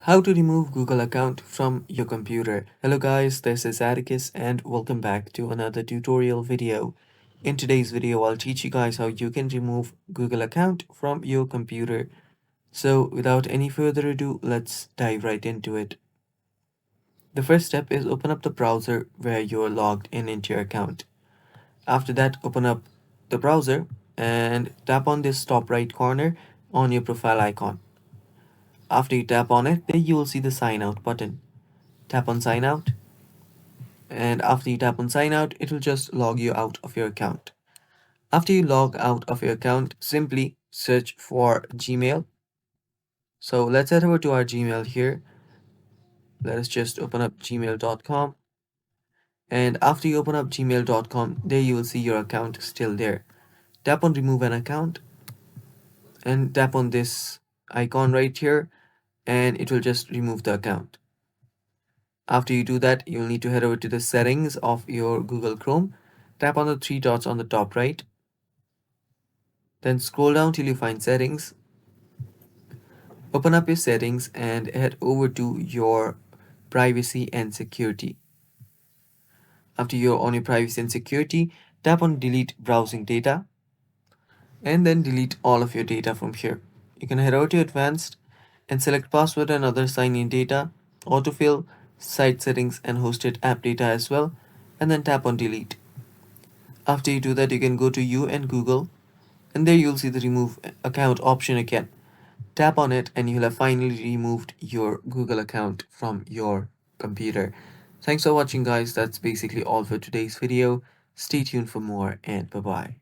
How to remove Google account from your computer. Hello guys, this is Atticus and welcome back to another tutorial video. In today's video, I'll teach you guys how you can remove Google account from your computer. So without any further ado, let's dive right into it. The first step is open up the browser where you're logged in into your account. After that, open up the browser and tap on this top right corner on your profile icon. After you tap on it, there you will see the sign out button. Tap on sign out, and after you tap on sign out, it will just log you out of your account. After you log out of your account, simply search for Gmail. So let's head over to our Gmail here. Let us just open up gmail.com. And after you open up gmail.com, there you will see your account still there. Tap on remove an account and tap on this icon right here, and it will just remove the account. After you do that, you'll need to head over to the settings of your Google Chrome. Tap on the three dots on the top right. Then scroll down till you find settings. Open up your settings and head over to your privacy and security. After you're on your privacy and security, tap on delete browsing data and then delete all of your data from here. You can head over to advanced and select password and other sign-in data, autofill, site settings and hosted app data as well, and then tap on delete. After you do that, you can go to you and Google, and there you'll see the remove account option again. Tap on it and you'll have finally removed your Google account from your computer. Thanks for watching guys. That's basically all for today's video. Stay tuned for more and bye bye.